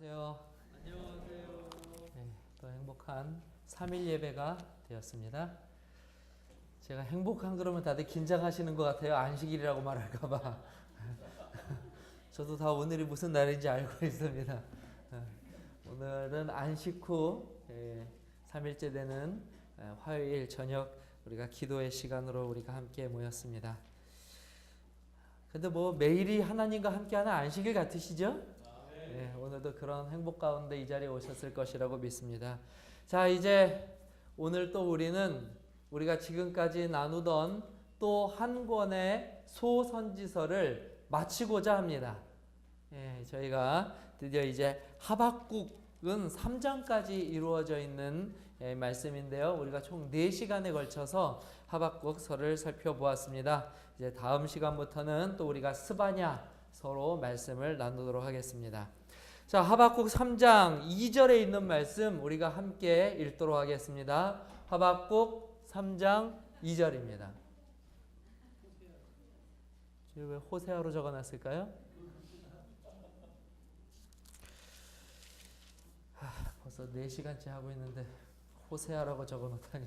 안녕하세요. 안녕하세요. 네, 또 행복한 3일 예배가 되었습니다. 제가 행복한 그러면 다들 긴장하시는 것 같아요. 안식일이라고 말할까봐. 저도 다 오늘이 무슨 날인지 알고 있습니다. 오늘은 안식 후 3일째 되는 화요일 저녁 우리가 기도의 시간으로 우리가 함께 모였습니다. 근데 뭐 매일이 하나님과 함께하는 안식일 같으시죠? 네, 오늘도 그런 행복 가운데 이 자리에 오셨을 것이라고 믿습니다. 자, 이제 오늘 또 우리가 지금까지 나누던 또 한 권의 소선지서를 마치고자 합니다. 저희가 드디어 이제 하박국은 3장까지 이루어져 있는 말씀인데요. 우리가 총 4시간에 걸쳐서 하박국서를 살펴보았습니다. 이제 다음 시간부터는 또 우리가 스바냐 서로 말씀을 나누도록 하겠습니다. 자, 하박국 3장 2절에 있는 말씀 우리가 함께 읽도록 하겠습니다. 하박국 3장 2절입니다. 왜 호세아로 적어놨을까요? 벌써 4시간째 하고 있는데 호세아라고 적어놓다니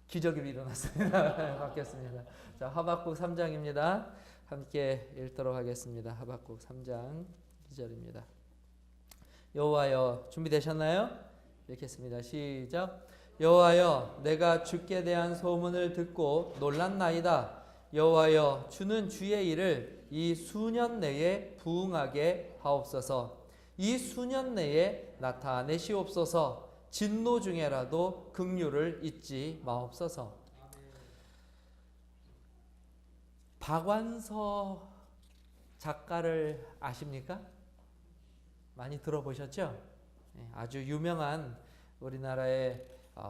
기적이 일어났습니다. 바뀌었습니다. 자, 하박국 3장입니다. 함께 읽도록 하겠습니다. 하박국 3장 2절입니다. 여호와여, 준비되셨나요? 읽겠습니다. 시작. 여호와여, 내가 주께 대한 소문을 듣고 놀랐나이다. 여호와여, 주는 주의 일을 이 수년 내에 부응하게 하옵소서. 이 수년 내에 나타내시옵소서. 진노 중에라도 긍휼을 잊지 마옵소서. 박완서 작가를 아십니까? 많이 들어보셨죠? 아주 유명한 우리나라의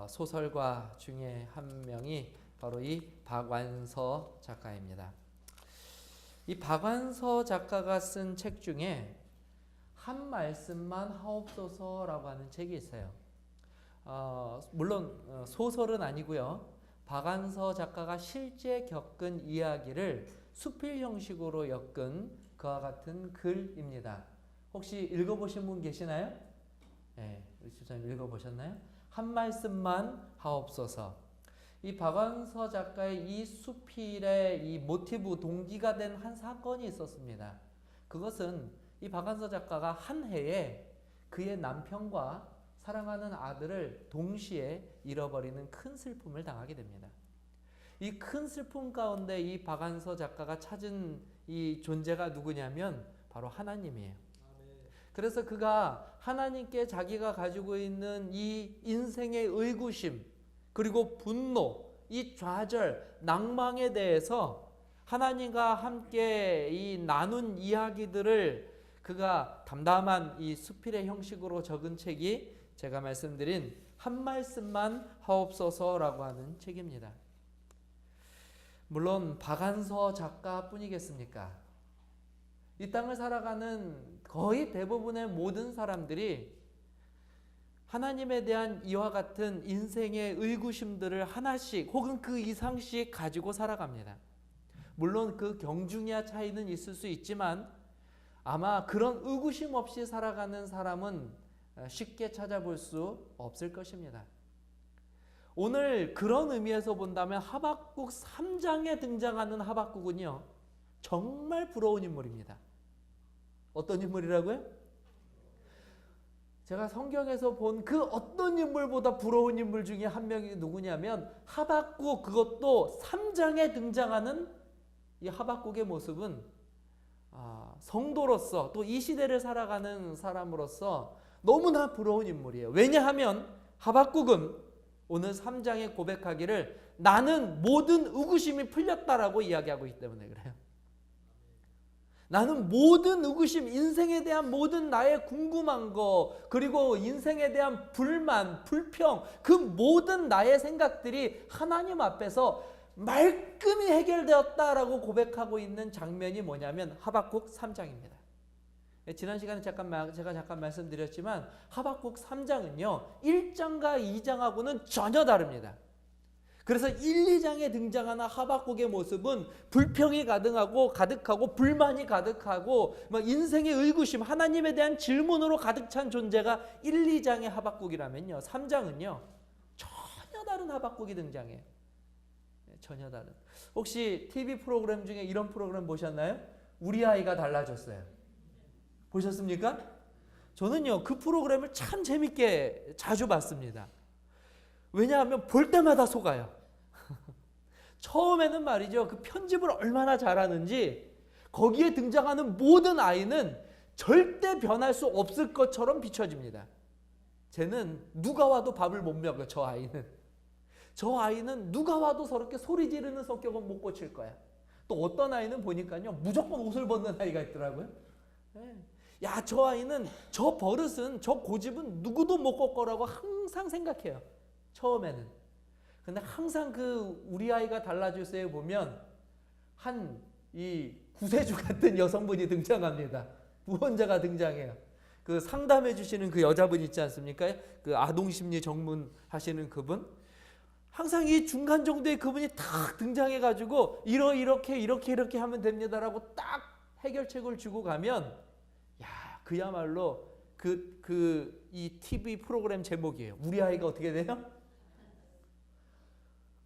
소설가 중에 한 명이 바로 이 박완서 작가입니다. 이 박완서 작가가 쓴 책 중에 한 말씀만 하옵소서라고 하는 책이 있어요. 물론 소설은 아니고요. 박완서 작가가 실제 겪은 이야기를 수필 형식으로 엮은 그와 같은 글입니다. 혹시 읽어보신 분 계시나요? 네, 우리 집사님 읽어보셨나요? 한 말씀만 하옵소서. 이 박완서 작가의 이 수필의 이 모티브 동기가 된 한 사건이 있었습니다. 그것은 이 박완서 작가가 한 해에 그의 남편과 사랑하는 아들을 동시에 잃어버리는 큰 슬픔을 당하게 됩니다. 이 큰 슬픔 가운데 이 박완서 작가가 찾은 이 존재가 누구냐면 바로 하나님이에요. 그래서 그가 하나님께 자기가 가지고 있는 이 인생의 의구심 그리고 분노, 이 좌절, 낭망에 대해서 하나님과 함께 이 나눈 이야기들을 그가 담담한 이 수필의 형식으로 적은 책이 제가 말씀드린 한 말씀만 하옵소서라고 하는 책입니다. 물론 박완서 작가뿐이겠습니까? 이 땅을 살아가는 거의 대부분의 모든 사람들이 하나님에 대한 이와 같은 인생의 의구심들을 하나씩 혹은 그 이상씩 가지고 살아갑니다. 물론 그 경중이야 차이는 있을 수 있지만 아마 그런 의구심 없이 살아가는 사람은 쉽게 찾아볼 수 없을 것입니다. 오늘 그런 의미에서 본다면 하박국 3장에 등장하는 하박국은요, 정말 부러운 인물입니다. 어떤 인물이라고요? 제가 성경에서 본 그 어떤 인물보다 부러운 인물 중에 한 명이 누구냐면 하박국, 그것도 3장에 등장하는 이 하박국의 모습은 성도로서 또 이 시대를 살아가는 사람으로서 너무나 부러운 인물이에요. 왜냐하면 하박국은 오늘 3장에 고백하기를 나는 모든 의구심이 풀렸다라고 이야기하고 있기 때문에 그래요. 나는 모든 의구심, 인생에 대한 모든 나의 궁금한 거, 그리고 인생에 대한 불만, 불평, 그 모든 나의 생각들이 하나님 앞에서 말끔히 해결되었다라고 고백하고 있는 장면이 뭐냐면 하박국 3장입니다. 지난 시간에 제가 잠깐 말씀드렸지만 하박국 3장은요 1장과 2장하고는 전혀 다릅니다. 그래서 1, 2장에 등장하는 하박국의 모습은 불평이 가득하고 불만이 가득하고 막 인생의 의구심, 하나님에 대한 질문으로 가득 찬 존재가 1, 2장의 하박국이라면요, 3장은요 전혀 다른 하박국이 등장해요. 전혀 다른. 혹시 TV 프로그램 중에 이런 프로그램 보셨나요? 우리 아이가 달라졌어요. 보셨습니까? 저는요 그 프로그램을 참 재밌게 자주 봤습니다. 왜냐하면 볼 때마다 속아요. 처음에는 말이죠, 그 편집을 얼마나 잘하는지 거기에 등장하는 모든 아이는 절대 변할 수 없을 것처럼 비춰집니다. 쟤는 누가 와도 밥을 못 먹어요. 저 아이는 누가 와도 저렇게 소리 지르는 성격은 못 고칠 거야. 또 어떤 아이는 보니까요 무조건 옷을 벗는 아이가 있더라고요. 야, 저 아이는, 저 버릇은, 저 고집은 누구도 못 꺾을 거라고 항상 생각해요. 처음에는. 근데 항상 그 우리 아이가 달라졌어요 보면 한 이 구세주 같은 여성분이 등장합니다. 무언자가 등장해요. 그 상담해 주시는 그 여자분 있지 않습니까? 그 아동심리 전문 하시는 그분. 항상 이 중간 정도의 그분이 딱 등장해 가지고 이렇게 하면 됩니다라고 딱 해결책을 주고 가면, 야, 그야말로 이 TV 프로그램 제목이에요. 우리 아이가 어떻게 돼요?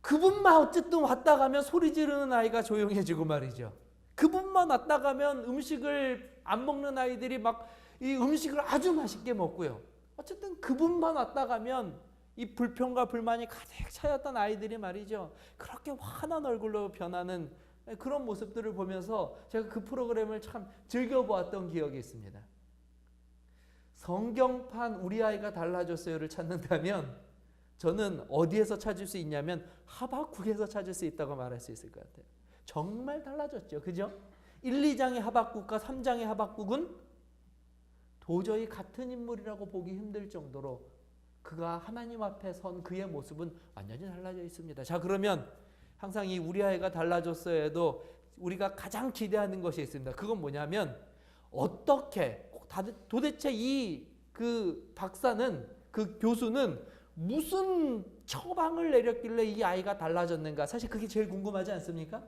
그분만 어쨌든 왔다 가면 소리 지르는 아이가 조용해지고 말이죠. 그분만 왔다 가면 음식을 안 먹는 아이들이 막 이 음식을 아주 맛있게 먹고요. 어쨌든 그분만 왔다 가면 이 불평과 불만이 가득 차였던 아이들이 말이죠, 그렇게 환한 얼굴로 변하는 그런 모습들을 보면서 제가 그 프로그램을 참 즐겨보았던 기억이 있습니다. 성경판 우리 아이가 달라졌어요를 찾는다면 저는 어디에서 찾을 수 있냐면 하박국에서 찾을 수 있다고 말할 수 있을 것 같아요. 정말 달라졌죠. 그죠? 1, 2장의 하박국과 3장의 하박국은 도저히 같은 인물이라고 보기 힘들 정도로 그가 하나님 앞에 선 그의 모습은 완전히 달라져 있습니다. 자, 그러면 항상 이 우리 아이가 달라졌어요에도 우리가 가장 기대하는 것이 있습니다. 그건 뭐냐면 어떻게 도대체 그 박사는, 그 교수는 무슨 처방을 내렸길래 이 아이가 달라졌는가? 사실 그게 제일 궁금하지 않습니까?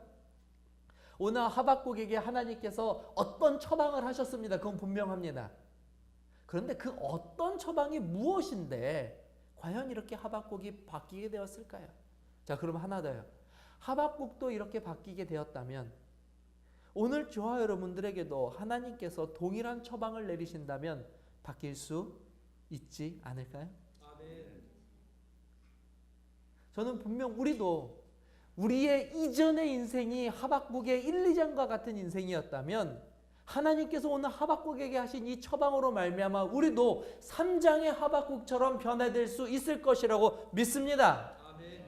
오늘 하박국에게 하나님께서 어떤 처방을 하셨습니다. 그건 분명합니다. 그런데 그 어떤 처방이 무엇인데 과연 이렇게 하박국이 바뀌게 되었을까요? 자, 그럼 하나 더요. 하박국도 이렇게 바뀌게 되었다면 오늘 저와 여러분들에게도 하나님께서 동일한 처방을 내리신다면 바뀔 수 있지 않을까요? 저는 분명 우리도 우리의 이전의 인생이 하박국의 1, 2장과 같은 인생이었다면 하나님께서 오늘 하박국에게 하신 이 처방으로 말미암아 우리도 3장의 하박국처럼 변화될 수 있을 것이라고 믿습니다. 아멘.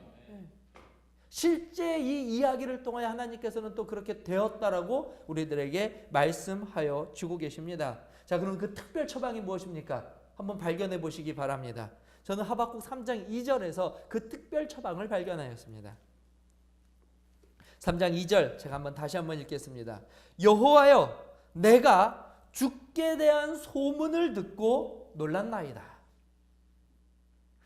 실제 이 이야기를 통하여 하나님께서는 또 그렇게 되었다라고 우리들에게 말씀하여 주고 계십니다. 자, 그럼 그 특별 처방이 무엇입니까? 한번 발견해 보시기 바랍니다. 저는 하박국 3장 2절에서 그 특별 처방을 발견하였습니다. 3장 2절 제가 다시 한번 읽겠습니다. 여호와여, 내가 주께 대한 소문을 듣고 놀랐나이다.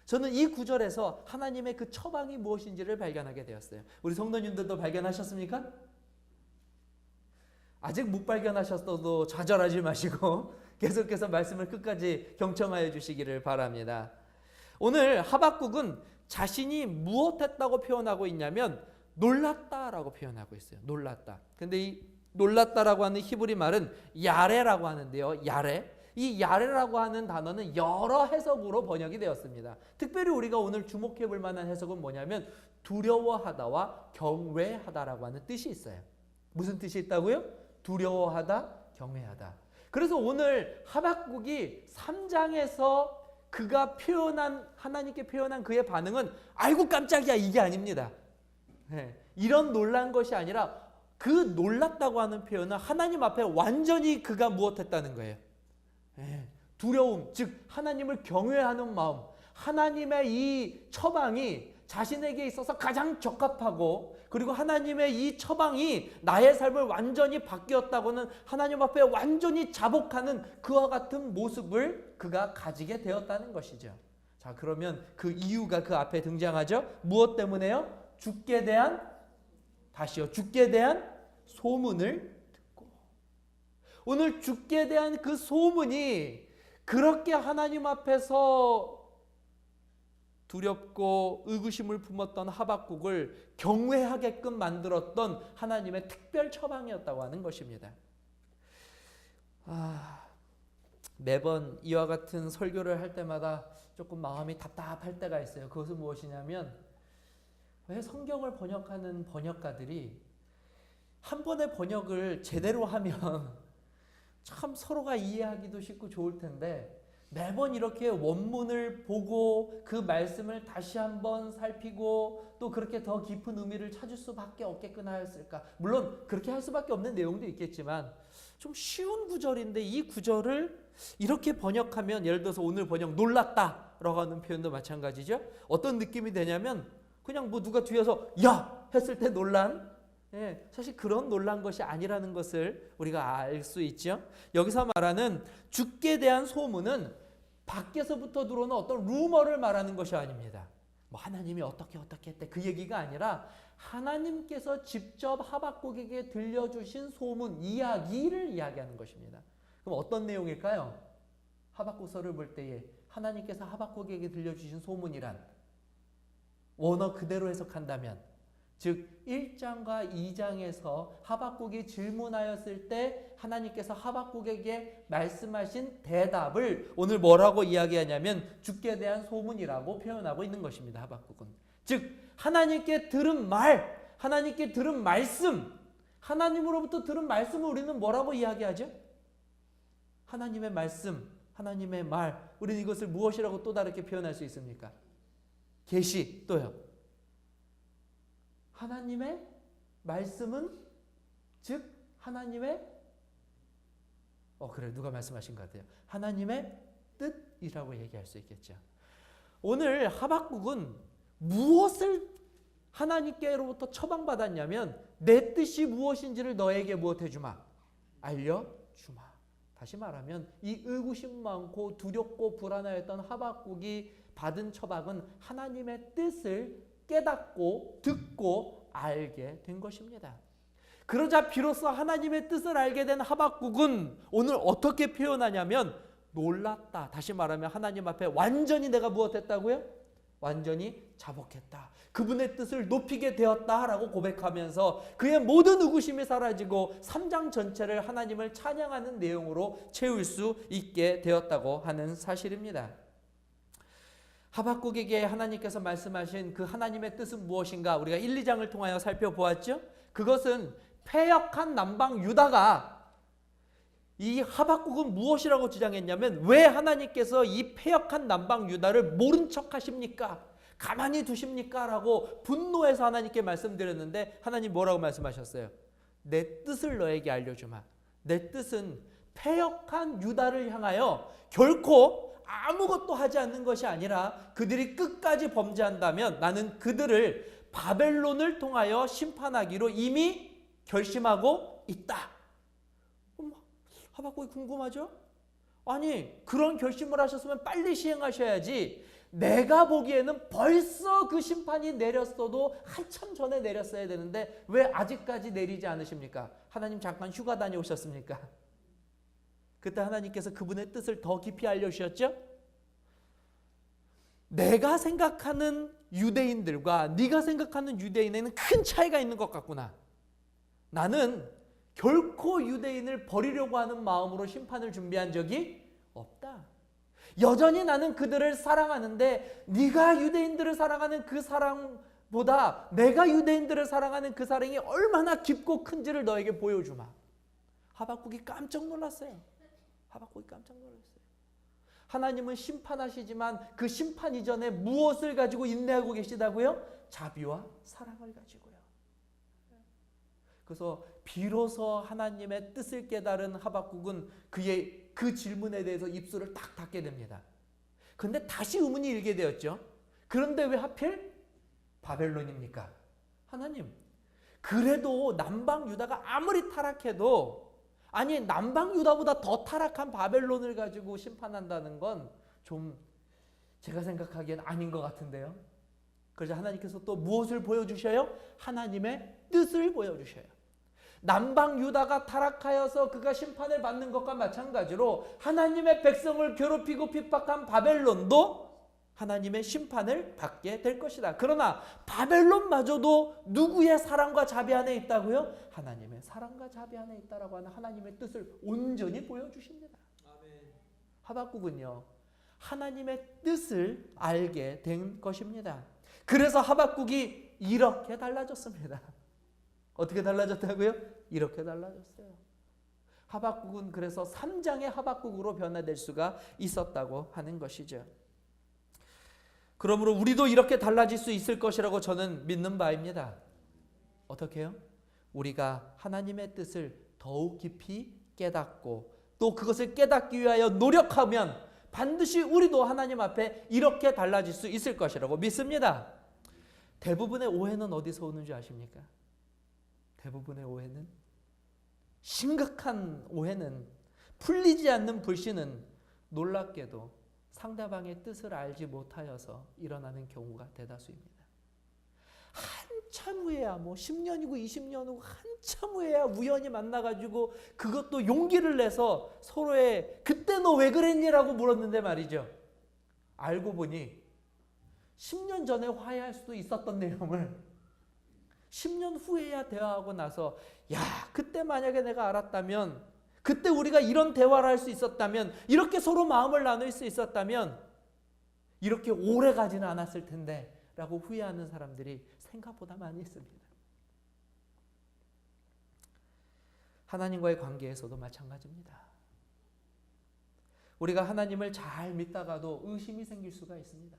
저는 이 구절에서 하나님의 그 처방이 무엇인지를 발견하게 되었어요. 우리 성도님들도 발견하셨습니까? 아직 못 발견하셨어도 좌절하지 마시고 계속해서 말씀을 끝까지 경청하여 주시기를 바랍니다. 오늘 하박국은 자신이 무엇했다고 표현하고 있냐면 놀랐다라고 표현하고 있어요. 놀랐다. 근데 이 놀랐다라고 하는 히브리 말은 야레라고 하는데요. 야레. 이 야레라고 하는 단어는 여러 해석으로 번역이 되었습니다. 특별히 우리가 오늘 주목해 볼 만한 해석은 뭐냐면 두려워하다와 경외하다라고 하는 뜻이 있어요. 무슨 뜻이 있다고요? 두려워하다, 경외하다. 그래서 오늘 하박국이 3장에서 그가 표현한, 하나님께 표현한 그의 반응은 아이고 깜짝이야 이게 아닙니다. 이런 놀란 것이 아니라 그 놀랐다고 하는 표현은 하나님 앞에 완전히 그가 무엇했다는 거예요. 두려움, 즉 하나님을 경외하는 마음, 하나님의 이 처방이 자신에게 있어서 가장 적합하고 그리고 하나님의 이 처방이 나의 삶을 완전히 바뀌었다고는 하나님 앞에 완전히 자복하는 그와 같은 모습을 그가 가지게 되었다는 것이죠. 자, 그러면 그 이유가 그 앞에 등장하죠. 무엇 때문에요? 주께 대한 다시요. 주께 대한 소문을 듣고. 오늘 주께 대한 그 소문이 그렇게 하나님 앞에서 두렵고 의구심을 품었던 하박국을 경외하게끔 만들었던 하나님의 특별 처방이었다고 하는 것입니다. 매번 이와 같은 설교를 할 때마다 조금 마음이 답답할 때가 있어요. 그것은 무엇이냐면 왜 성경을 번역하는 번역가들이 한 번의 번역을 제대로 하면 참 서로가 이해하기도 쉽고 좋을 텐데 매번 이렇게 원문을 보고 그 말씀을 다시 한번 살피고 또 그렇게 더 깊은 의미를 찾을 수밖에 없게끔 하였을까? 물론 그렇게 할 수밖에 없는 내용도 있겠지만 좀 쉬운 구절인데 이 구절을 이렇게 번역하면, 예를 들어서 오늘 번역 놀랐다라고 하는 표현도 마찬가지죠. 어떤 느낌이 되냐면 그냥 뭐 누가 뒤에서 야! 했을 때 놀란, 사실 그런 놀란 것이 아니라는 것을 우리가 알 수 있죠. 여기서 말하는 주께 대한 소문은 밖에서부터 들어오는 어떤 루머를 말하는 것이 아닙니다. 뭐 하나님이 어떻게 했대 그 얘기가 아니라 하나님께서 직접 하박국에게 들려주신 소문, 이야기를 이야기하는 것입니다. 그럼 어떤 내용일까요? 하박국서를 볼 때에 하나님께서 하박국에게 들려주신 소문이란, 원어 그대로 해석한다면, 즉 1장과 2장에서 하박국이 질문하였을 때 하나님께서 하박국에게 말씀하신 대답을 오늘 뭐라고 이야기하냐면 주께 대한 소문이라고 표현하고 있는 것입니다. 하박국은 즉 하나님께 들은 말, 하나님께 들은 말씀, 하나님으로부터 들은 말씀을 우리는 뭐라고 이야기하죠? 하나님의 말씀, 하나님의 말. 우리는 이것을 무엇이라고 또 다르게 표현할 수 있습니까? 계시. 또요, 하나님의 말씀은 즉 하나님의 그래, 누가 말씀하신 것 같아요. 하나님의 뜻이라고 얘기할 수 있겠죠. 오늘 하박국은 무엇을 하나님께로부터 처방받았냐면 내 뜻이 무엇인지를 너에게 무엇해주마? 알려주마. 다시 말하면 이 의구심 많고 두렵고 불안하였던 하박국이 받은 처방은 하나님의 뜻을 깨닫고 듣고 알게 된 것입니다. 그러자 비로소 하나님의 뜻을 알게 된 하박국은 오늘 어떻게 표현하냐면 놀랐다. 다시 말하면 하나님 앞에 완전히 내가 무엇했다고요? 완전히 자복했다. 그분의 뜻을 높이게 되었다라고 고백하면서 그의 모든 의구심이 사라지고 3장 전체를 하나님을 찬양하는 내용으로 채울 수 있게 되었다고 하는 사실입니다. 하박국에게 하나님께서 말씀하신 그 하나님의 뜻은 무엇인가 우리가 1, 2장을 통하여 살펴보았죠. 그것은 패역한 남방 유다가, 이 하박국은 무엇이라고 주장했냐면 왜 하나님께서 이 패역한 남방 유다를 모른 척 하십니까? 가만히 두십니까? 라고 분노해서 하나님께 말씀드렸는데 하나님 뭐라고 말씀하셨어요? 내 뜻을 너에게 알려주마. 내 뜻은 패역한 유다를 향하여 결코 아무것도 하지 않는 것이 아니라 그들이 끝까지 범죄한다면 나는 그들을 바벨론을 통하여 심판하기로 이미 결심하고 있다. 하박국이 궁금하죠? 아니 그런 결심을 하셨으면 빨리 시행하셔야지. 내가 보기에는 벌써 그 심판이 내렸어도 한참 전에 내렸어야 되는데 왜 아직까지 내리지 않으십니까? 하나님 잠깐 휴가 다녀오셨습니까? 그때 하나님께서 그분의 뜻을 더 깊이 알려주셨죠? 내가 생각하는 유대인들과 네가 생각하는 유대인에는 큰 차이가 있는 것 같구나. 나는 결코 유대인을 버리려고 하는 마음으로 심판을 준비한 적이 없다. 여전히 나는 그들을 사랑하는데 네가 유대인들을 사랑하는 그 사랑보다 내가 유대인들을 사랑하는 그 사랑이 얼마나 깊고 큰지를 너에게 보여주마. 하박국이 깜짝 놀랐어요. 하박국이 깜짝 놀랐어요. 하나님은 심판하시지만 그 심판 이전에 무엇을 가지고 인내하고 계시다고요? 자비와 사랑을 가지고요. 그래서 비로소 하나님의 뜻을 깨달은 하박국은 그의 그 질문에 대해서 입술을 딱 닫게 됩니다. 그런데 다시 의문이 일게 되었죠. 그런데 왜 하필 바벨론입니까? 하나님, 그래도 남방 유다가 아무리 타락해도 아니 남방 유다보다 더 타락한 바벨론을 가지고 심판한다는 건 좀 제가 생각하기엔 아닌 것 같은데요. 그래서 하나님께서 또 무엇을 보여주셔요? 하나님의 뜻을 보여주셔요. 남방 유다가 타락하여서 그가 심판을 받는 것과 마찬가지로 하나님의 백성을 괴롭히고 핍박한 바벨론도 하나님의 심판을 받게 될 것이다. 그러나 바벨론마저도 누구의 사랑과 자비 안에 있다고요? 하나님의 사랑과 자비 안에 있다라고 하는 하나님의 뜻을 온전히 보여주십니다. 아멘. 하박국은요, 하나님의 뜻을 알게 된 것입니다. 그래서 하박국이 이렇게 달라졌습니다. 어떻게 달라졌다고요? 이렇게 달라졌어요. 하박국은 그래서 3장의 하박국으로 변화될 수가 있었다고 하는 것이죠. 그러므로 우리도 이렇게 달라질 수 있을 것이라고 저는 믿는 바입니다. 어떻게 해요? 우리가 하나님의 뜻을 더욱 깊이 깨닫고 또 그것을 깨닫기 위하여 노력하면 반드시 우리도 하나님 앞에 이렇게 달라질 수 있을 것이라고 믿습니다. 대부분의 오해는 어디서 오는 줄 아십니까? 대부분의 오해는, 심각한 오해는, 풀리지 않는 불신은 놀랍게도 상대방의 뜻을 알지 못하여서 일어나는 경우가 대다수입니다. 한참 후에야, 10년이고 20년 후 한참 후에야 우연히 만나가지고 그것도 용기를 내서 서로의 그때 너 왜 그랬니? 라고 물었는데 말이죠. 알고 보니 10년 전에 화해할 수도 있었던 내용을 10년 후에야 대화하고 나서, 야, 그때 만약에 내가 알았다면, 그때 우리가 이런 대화를 할 수 있었다면, 이렇게 서로 마음을 나눌 수 있었다면 이렇게 오래 가지는 않았을 텐데 라고 후회하는 사람들이 생각보다 많이 있습니다. 하나님과의 관계에서도 마찬가지입니다. 우리가 하나님을 잘 믿다가도 의심이 생길 수가 있습니다.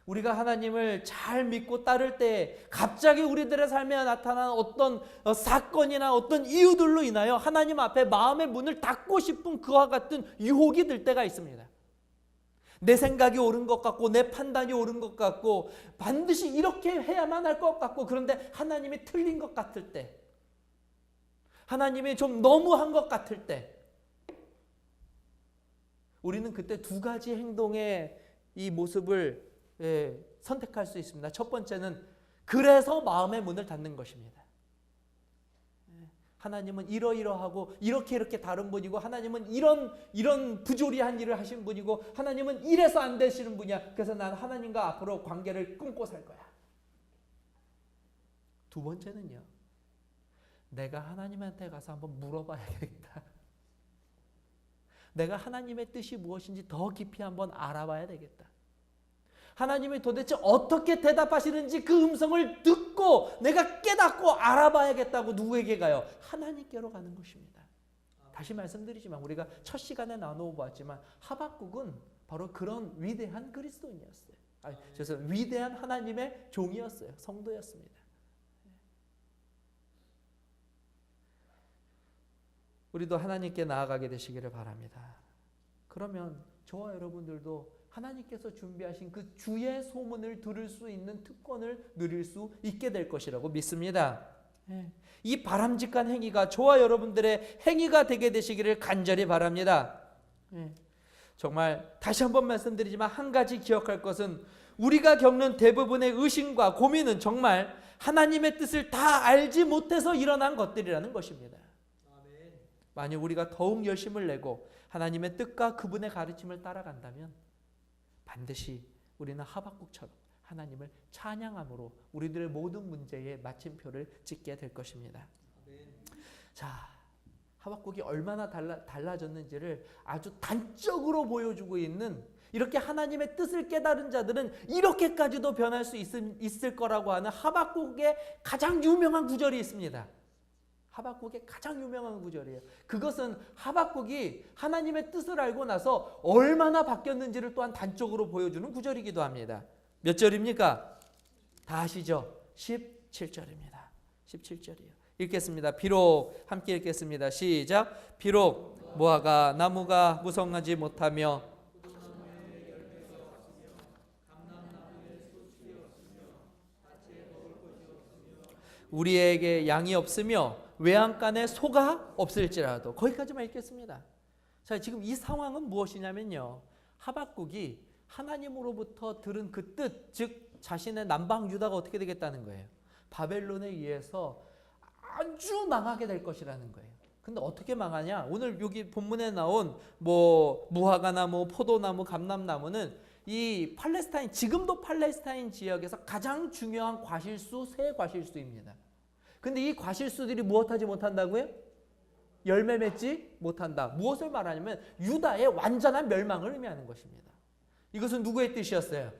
우리가 하나님을 잘 믿고 따를 때 갑자기 우리들의 삶에 나타난 어떤 사건이나 어떤 이유들로 인하여 하나님 앞에 마음의 문을 닫고 싶은 그와 같은 유혹이 들 때가 있습니다. 내 생각이 옳은 것 같고 내 판단이 옳은 것 같고 반드시 이렇게 해야만 할 것 같고, 그런데 하나님이 틀린 것 같을 때, 하나님이 좀 너무한 것 같을 때, 우리는 그때 두 가지 행동의 이 모습을 선택할 수 있습니다. 첫 번째는 그래서 마음의 문을 닫는 것입니다. 하나님은 이러이러하고 이렇게 다른 분이고, 하나님은 이런 부조리한 일을 하신 분이고, 하나님은 이래서 안 되시는 분이야. 그래서 난 하나님과 앞으로 관계를 끊고 살 거야. 두 번째는요, 내가 하나님한테 가서 한번 물어봐야겠다. 내가 하나님의 뜻이 무엇인지 더 깊이 한번 알아봐야 되겠다. 하나님이 도대체 어떻게 대답하시는지 그 음성을 듣고 내가 깨닫고 알아봐야겠다고 누구에게 가요? 하나님께로 가는 것입니다. 다시 말씀드리지만 우리가 첫 시간에 나누어 보았지만 하박국은 바로 그런 위대한 그리스도인이었어요. 위대한 하나님의 종이었어요. 성도였습니다. 우리도 하나님께 나아가게 되시기를 바랍니다. 그러면 저와 여러분들도 하나님께서 준비하신 그 주의 소문을 들을 수 있는 특권을 누릴 수 있게 될 것이라고 믿습니다. 이 바람직한 행위가 저와 여러분들의 행위가 되게 되시기를 간절히 바랍니다. 정말 다시 한번 말씀드리지만 한 가지 기억할 것은, 우리가 겪는 대부분의 의심과 고민은 정말 하나님의 뜻을 다 알지 못해서 일어난 것들이라는 것입니다. 만약 우리가 더욱 열심을 내고 하나님의 뜻과 그분의 가르침을 따라간다면 반드시 우리는 하박국처럼 하나님을 찬양함으로 우리들의 모든 문제에 마침표를 찍게 될 것입니다. 자, 하박국이 얼마나 달라졌는지를 아주 단적으로 보여주고 있는, 이렇게 하나님의 뜻을 깨달은 자들은 이렇게까지도 변할 수 있을 거라고 하는 하박국의 가장 유명한 구절이 있습니다. 하박국의 가장 유명한 구절이에요. 그것은 하박국이 하나님의 뜻을 알고 나서 얼마나 바뀌었는지를 또한 단적으로 보여주는 구절이기도 합니다. 몇 절입니까? 다 아시죠? 17절입니다. 17절이요. 읽겠습니다. 비록, 함께 읽겠습니다. 시작. 비록 무화과 나무가 무성하지 못하며 우리에게 양이 없으며 외양간에 소가 없을지라도, 거기까지만 읽겠습니다. 자, 지금 이 상황은 무엇이냐면요, 하박국이 하나님으로부터 들은 그 뜻, 즉 자신의 남방 유다가 어떻게 되겠다는 거예요. 바벨론에 의해서 아주 망하게 될 것이라는 거예요. 근데 어떻게 망하냐? 오늘 여기 본문에 나온 뭐 무화과나무, 포도나무, 감람나무는 이 팔레스타인, 지금도 팔레스타인 지역에서 가장 중요한 과실수, 새 과실수입니다. 근데 이 과실수들이 무엇하지 못한다고요? 열매 맺지 못한다. 무엇을 말하냐면 유다의 완전한 멸망을 의미하는 것입니다. 이것은 누구의 뜻이었어요?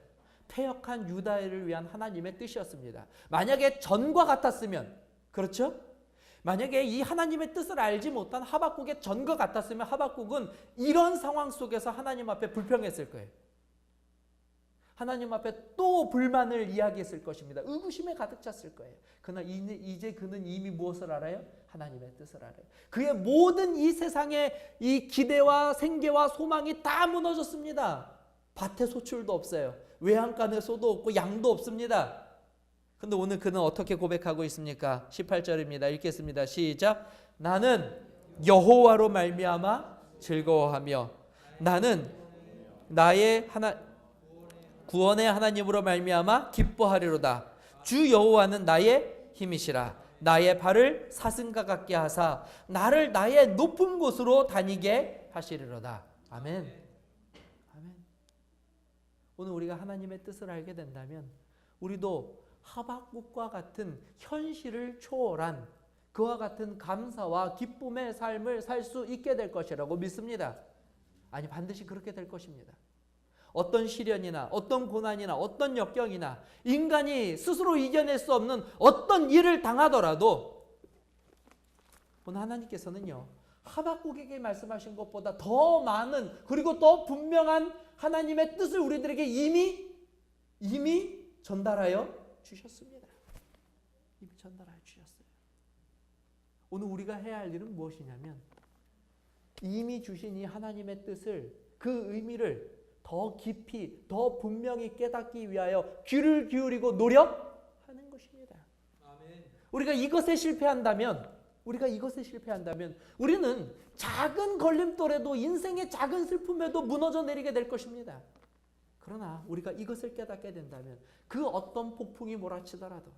패역한 유다를 위한 하나님의 뜻이었습니다. 만약에 전과 같았으면, 그렇죠? 만약에 이 하나님의 뜻을 알지 못한 하박국의 전과 같았으면 하박국은 이런 상황 속에서 하나님 앞에 불평했을 거예요. 하나님 앞에 또 불만을 이야기했을 것입니다. 의구심에 가득 찼을 거예요. 그러나 이제 그는 이미 무엇을 알아요? 하나님의 뜻을 알아요. 그의 모든 이 세상의 이 기대와 생계와 소망이 다 무너졌습니다. 밭에 소출도 없어요. 외양간에 소도 없고 양도 없습니다. 근데 오늘 그는 어떻게 고백하고 있습니까? 18절입니다. 읽겠습니다. 시작. 나는 여호와로 말미암아 즐거워하며 나는 나의 구원의 하나님으로 말미암아 기뻐하리로다. 주 여호와는 나의 힘이시라. 나의 발을 사슴과 같게 하사 나를 나의 높은 곳으로 다니게 하시리로다. 아멘. 아멘. 오늘 우리가 하나님의 뜻을 알게 된다면 우리도 하박국과 같은 현실을 초월한 그와 같은 감사와 기쁨의 삶을 살 수 있게 될 것이라고 믿습니다. 아니, 반드시 그렇게 될 것입니다. 어떤 시련이나 어떤 고난이나 어떤 역경이나 인간이 스스로 이겨낼 수 없는 어떤 일을 당하더라도 오늘 하나님께서는요, 하박국에게 말씀하신 것보다 더 많은 그리고 더 분명한 하나님의 뜻을 우리들에게 이미 전달하여 주셨습니다. 이미 전달하여 주셨어요. 오늘 우리가 해야 할 일은 무엇이냐면 이미 주신 이 하나님의 뜻을, 그 의미를 더 깊이, 더 분명히 깨닫기 위하여 귀를 기울이고 노력하는 것입니다. 아멘. 우리가 이것에 실패한다면 우리는 작은 걸림돌에도, 인생의 작은 슬픔에도 무너져 내리게 될 것입니다. 그러나 우리가 이것을 깨닫게 된다면 그 어떤 폭풍이 몰아치더라도,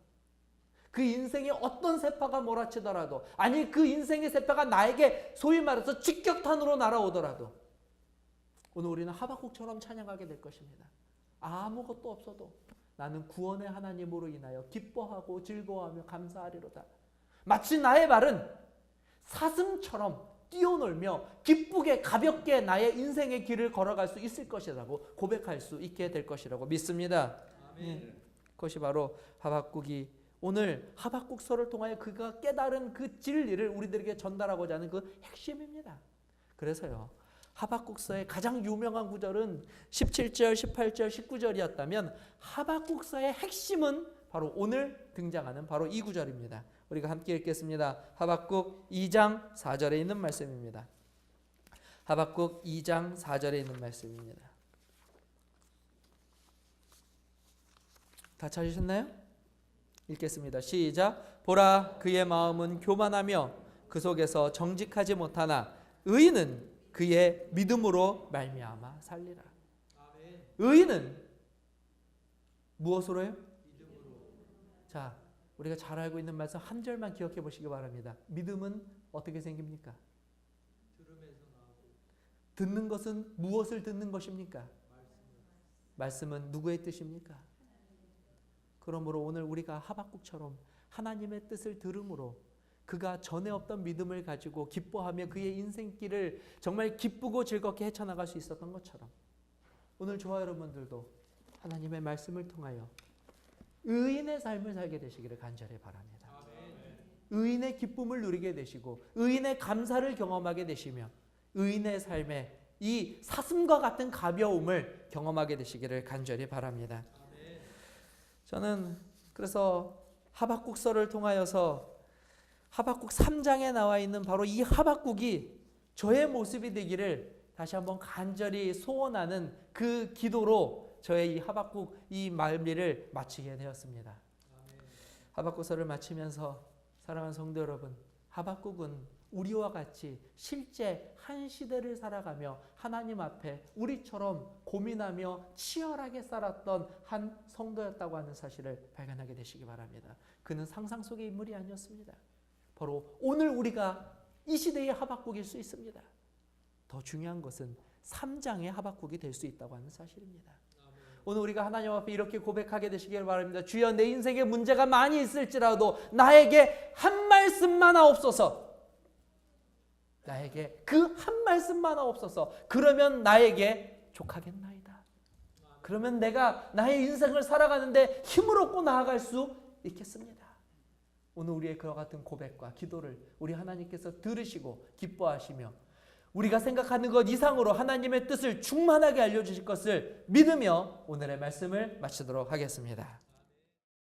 그 인생의 어떤 세파가 몰아치더라도, 아니 그 인생의 세파가 나에게 소위 말해서 직격탄으로 날아오더라도 오늘 우리는 하박국처럼 찬양하게 될 것입니다. 아무것도 없어도 나는 구원의 하나님으로 인하여 기뻐하고 즐거워하며 감사하리로다. 마치 나의 발은 사슴처럼 뛰어놀며 기쁘게 가볍게 나의 인생의 길을 걸어갈 수 있을 것이라고 고백할 수 있게 될 것이라고 믿습니다. 아멘. 그것이 바로 하박국이 오늘 하박국서를 통하여 그가 깨달은 그 진리를 우리들에게 전달하고자 하는 그 핵심입니다. 그래서요, 하박국서의 가장 유명한 구절은 17절, 18절, 19절이었다면 하박국서의 핵심은 바로 오늘 등장하는 바로 이 구절입니다. 우리가 함께 읽겠습니다. 하박국 2장 4절에 있는 말씀입니다. 하박국 2장 4절에 있는 말씀입니다. 다 찾으셨나요? 읽겠습니다. 시작. 보라, 그의 마음은 교만하며 그 속에서 정직하지 못하나 의인은 그의 믿음으로 말미암아 살리라. 아멘. 의인은 무엇으로요? 믿음으로. 자, 우리가 잘 알고 있는 말씀 한 절만 기억해 보시기 바랍니다. 믿음은 어떻게 생깁니까? 들음에서 나오고. 듣는 것은 무엇을 듣는 것입니까? 말씀은 누구의 뜻입니까? 그러므로 오늘 우리가 하박국처럼 하나님의 뜻을 들음으로 그가 전에 없던 믿음을 가지고 기뻐하며 그의 인생길을 정말 기쁘고 즐겁게 헤쳐나갈 수 있었던 것처럼 오늘 저와 여러분들도 하나님의 말씀을 통하여 의인의 삶을 살게 되시기를 간절히 바랍니다. 아멘. 의인의 기쁨을 누리게 되시고 의인의 감사를 경험하게 되시며 의인의 삶에 이 사슴과 같은 가벼움을 경험하게 되시기를 간절히 바랍니다. 아멘. 저는 그래서 하박국서를 통하여서 하박국 3장에 나와 있는 바로 이 하박국이 저의 모습이 되기를 다시 한번 간절히 소원하는 그 기도로 저의 이 하박국 이 말미를 마치게 되었습니다. 하박국서를 마치면서 사랑하는 성도 여러분, 하박국은 우리와 같이 실제 한 시대를 살아가며 하나님 앞에 우리처럼 고민하며 치열하게 살았던 한 성도였다고 하는 사실을 발견하게 되시기 바랍니다. 그는 상상 속의 인물이 아니었습니다. 바로 오늘 우리가 이 시대의 하박국일 수 있습니다. 더 중요한 것은 3장의 하박국이 될 수 있다고 하는 사실입니다. 오늘 우리가 하나님 앞에 이렇게 고백하게 되시길 바랍니다. 주여, 내 인생에 문제가 많이 있을지라도 나에게 한 말씀만 하옵소서. 나에게 그 한 말씀만 하옵소서. 그러면 나에게 족하겠나이다. 그러면 내가 나의 인생을 살아가는데 힘을 얻고 나아갈 수 있겠습니다. 오늘 우리의 그와 같은 고백과 기도를 우리 하나님께서 들으시고 기뻐하시며 우리가 생각하는 것 이상으로 하나님의 뜻을 충만하게 알려주실 것을 믿으며 오늘의 말씀을 마치도록 하겠습니다.